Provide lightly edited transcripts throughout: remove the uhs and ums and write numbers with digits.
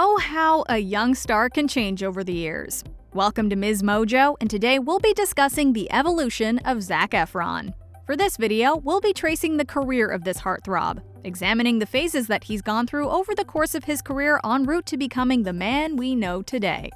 Oh, how a young star can change over the years. Welcome to MsMojo, and today we'll be discussing the evolution of Zac Efron. For this video, we'll be tracing the career of this heartthrob, examining the phases that he's gone through over the course of his career en route to becoming the man we know today.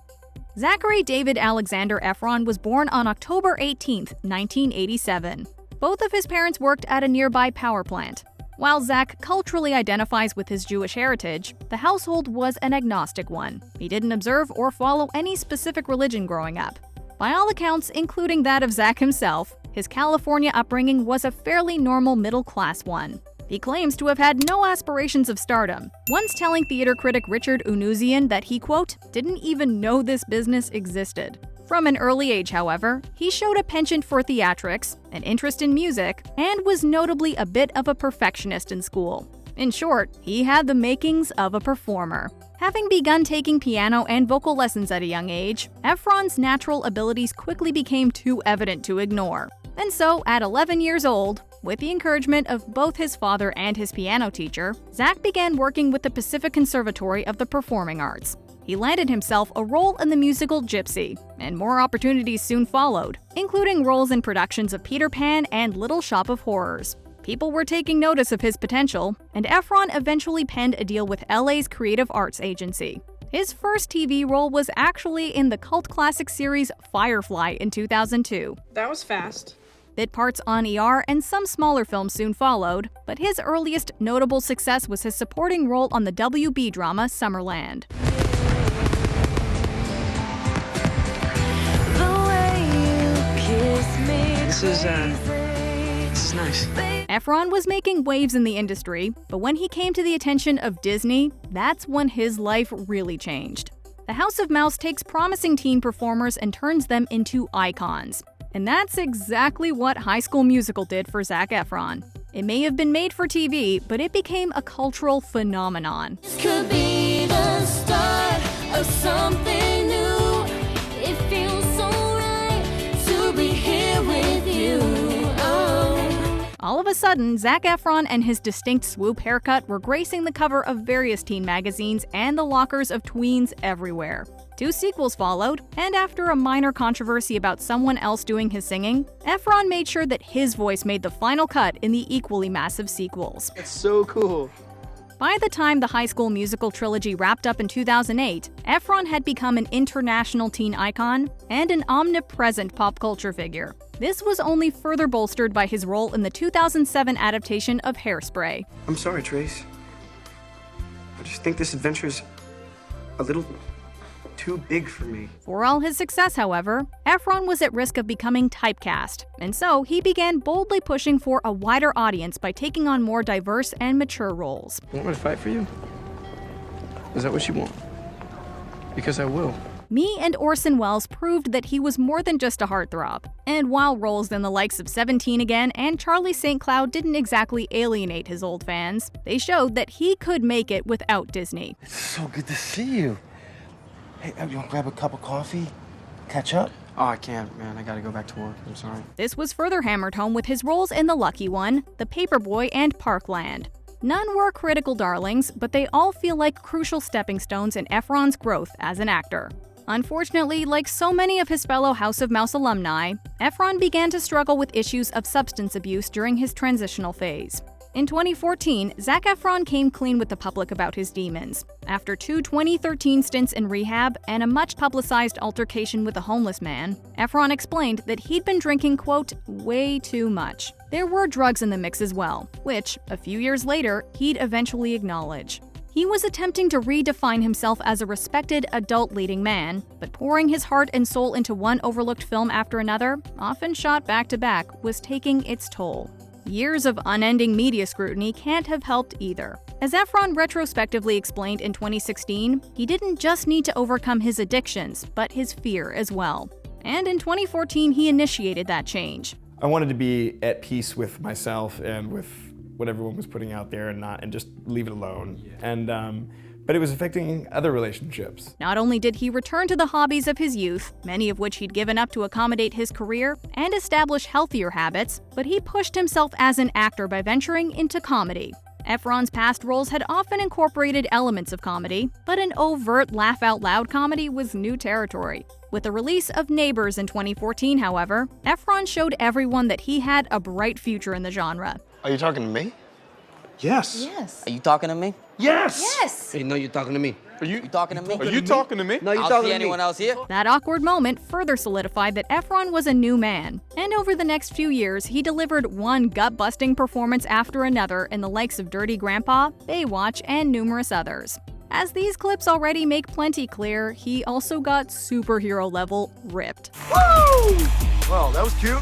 Zachary David Alexander Efron was born on October 18, 1987. Both of his parents worked at a nearby power plant. While Zac culturally identifies with his Jewish heritage, the household was an agnostic one. He didn't observe or follow any specific religion growing up. By all accounts, including that of Zac himself, his California upbringing was a fairly normal middle-class one. He claims to have had no aspirations of stardom, once telling theater critic Richard Unuzian that he, quote, didn't even know this business existed. From an early age, however, he showed a penchant for theatrics, an interest in music, and was notably a bit of a perfectionist in school. In short, he had the makings of a performer. Having begun taking piano and vocal lessons at a young age, Efron's natural abilities quickly became too evident to ignore. And so, at 11 years old, with the encouragement of both his father and his piano teacher, Zac began working with the Pacific Conservatory of the Performing Arts. He landed himself a role in the musical Gypsy, and more opportunities soon followed, including roles in productions of Peter Pan and Little Shop of Horrors. People were taking notice of his potential, and Efron eventually penned a deal with LA's Creative Arts Agency. His first TV role was actually in the cult classic series Firefly in 2002. That was fast. Bit parts on ER and some smaller films soon followed, but his earliest notable success was his supporting role on the WB drama Summerland. This is nice. Efron was making waves in the industry, but when he came to the attention of Disney, that's when his life really changed. The House of Mouse takes promising teen performers and turns them into icons. And that's exactly what High School Musical did for Zac Efron. It may have been made for TV, but it became a cultural phenomenon. This could be the start of something new. It feels so right to be here with you. Oh. All of a sudden, Zac Efron and his distinct swoop haircut were gracing the cover of various teen magazines and the lockers of tweens everywhere. 2 sequels followed, and after a minor controversy about someone else doing his singing, Efron made sure that his voice made the final cut in the equally massive sequels. It's so cool. By the time the High School Musical trilogy wrapped up in 2008, Efron had become an international teen icon and an omnipresent pop culture figure. This was only further bolstered by his role in the 2007 adaptation of Hairspray. I'm sorry, Trace. I just think this adventure's a little too big for me. For all his success, however, Efron was at risk of becoming typecast, and so he began boldly pushing for a wider audience by taking on more diverse and mature roles. You want me to fight for you? Is that what you want? Because I will. Me and Orson Welles proved that he was more than just a heartthrob. And while roles in the likes of 17 Again and Charlie St. Cloud didn't exactly alienate his old fans, they showed that he could make it without Disney. It's so good to see you. Hey, you want to grab a cup of coffee? Catch up? Oh, I can't, man. I gotta go back to work. I'm sorry. This was further hammered home with his roles in The Lucky One, The Paperboy, and Parkland. None were critical darlings, but they all feel like crucial stepping stones in Efron's growth as an actor. Unfortunately, like so many of his fellow House of Mouse alumni, Efron began to struggle with issues of substance abuse during his transitional phase. In 2014, Zac Efron came clean with the public about his demons. After 2 2013 stints in rehab and a much-publicized altercation with a homeless man, Efron explained that he'd been drinking, quote, way too much. There were drugs in the mix as well, which, a few years later, he'd eventually acknowledge. He was attempting to redefine himself as a respected adult leading man, but pouring his heart and soul into one overlooked film after another, often shot back-to-back, was taking its toll. Years of unending media scrutiny can't have helped either. As Efron retrospectively explained in 2016, he didn't just need to overcome his addictions, but his fear as well. And in 2014, he initiated that change. I wanted to be at peace with myself and with what everyone was putting out there and just leave it alone. But it was affecting other relationships. Not only did he return to the hobbies of his youth, many of which he'd given up to accommodate his career and establish healthier habits, but he pushed himself as an actor by venturing into comedy. Efron's past roles had often incorporated elements of comedy, but an overt laugh-out-loud comedy was new territory. With the release of Neighbors in 2014, however, Efron showed everyone that he had a bright future in the genre. Are you talking to me? Yes. Yes. Are you talking to me? Yes! Yes. Hey, no, you're talking to me. You talking to me? Are you talking to me? No, you're I'll talking see to me. anyone else here? That awkward moment further solidified that Efron was a new man, and over the next few years, he delivered one gut-busting performance after another in the likes of Dirty Grandpa, Baywatch, and numerous others. As these clips already make plenty clear, he also got superhero-level ripped. Well, that was cute.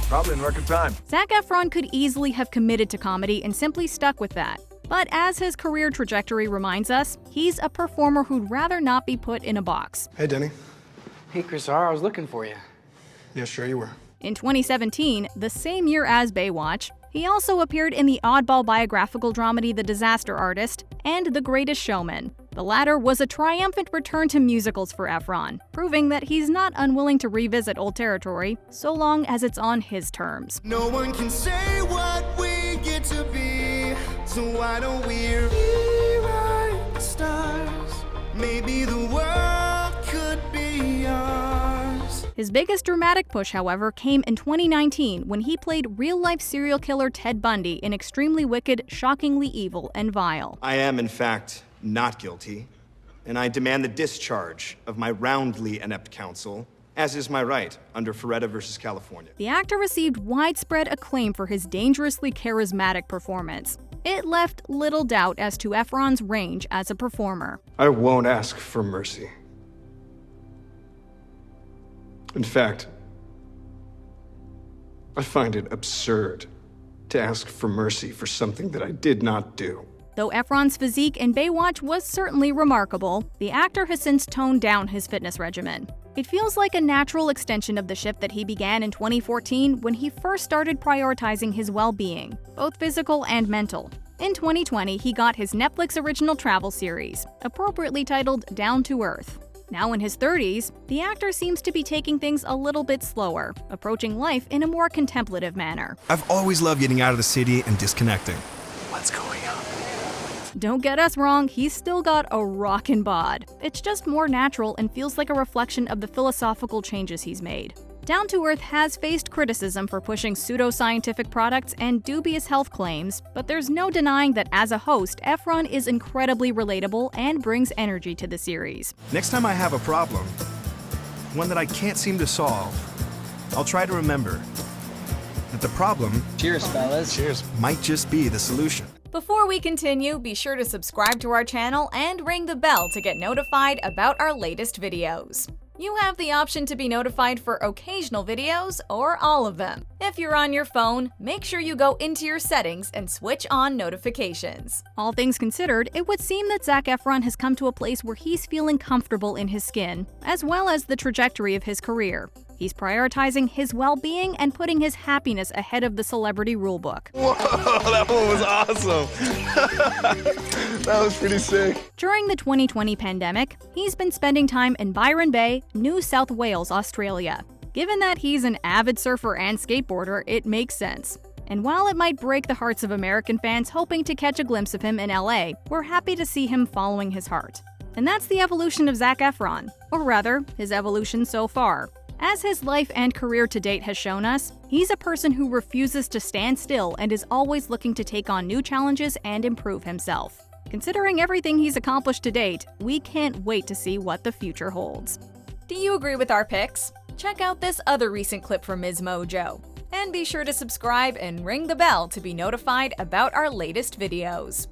Probably in record time. Zac Efron could easily have committed to comedy and simply stuck with that. But as his career trajectory reminds us, he's a performer who'd rather not be put in a box. Hey, Denny. Hey, Chris R., I was looking for you. Yeah, sure you were. In 2017, the same year as Baywatch, he also appeared in the oddball biographical dramedy The Disaster Artist and The Greatest Showman. The latter was a triumphant return to musicals for Efron, proving that he's not unwilling to revisit old territory so long as it's on his terms. No one can say what we get to be, so why don't we rewrite the stars? Maybe the world could be ours. His biggest dramatic push, however, came in 2019 when he played real-life serial killer Ted Bundy in Extremely Wicked, Shockingly Evil, and Vile. I am, in fact, not guilty, and I demand the discharge of my roundly inept counsel, as is my right under Ferretta versus California. The actor received widespread acclaim for his dangerously charismatic performance. It left little doubt as to Efron's range as a performer. I won't ask for mercy. In fact, I find it absurd to ask for mercy for something that I did not do. Though Efron's physique in Baywatch was certainly remarkable, the actor has since toned down his fitness regimen. It feels like a natural extension of the shift that he began in 2014 when he first started prioritizing his well-being, both physical and mental. In 2020, he got his Netflix original travel series, appropriately titled Down to Earth. Now in his 30s, the actor seems to be taking things a little bit slower, approaching life in a more contemplative manner. I've always loved getting out of the city and disconnecting. What's going on? Don't get us wrong, he's still got a rockin' bod. It's just more natural and feels like a reflection of the philosophical changes he's made. Down to Earth has faced criticism for pushing pseudoscientific products and dubious health claims, but there's no denying that as a host, Efron is incredibly relatable and brings energy to the series. Next time I have a problem, one that I can't seem to solve, I'll try to remember that the problem, Cheers, fellas. cheers, might just be the solution. Before we continue, be sure to subscribe to our channel and ring the bell to get notified about our latest videos. You have the option to be notified for occasional videos or all of them. If you're on your phone, make sure you go into your settings and switch on notifications. All things considered, it would seem that Zac Efron has come to a place where he's feeling comfortable in his skin, as well as the trajectory of his career. He's prioritizing his well-being and putting his happiness ahead of the celebrity rulebook. Whoa, that one was awesome. That was pretty sick. During the 2020 pandemic, he's been spending time in Byron Bay, New South Wales, Australia. Given that he's an avid surfer and skateboarder, it makes sense. And while it might break the hearts of American fans hoping to catch a glimpse of him in LA, we're happy to see him following his heart. And that's the evolution of Zac Efron, or rather, his evolution so far. As his life and career to date has shown us, he's a person who refuses to stand still and is always looking to take on new challenges and improve himself. Considering everything he's accomplished to date, we can't wait to see what the future holds. Do you agree with our picks? Check out this other recent clip from MsMojo. And be sure to subscribe and ring the bell to be notified about our latest videos.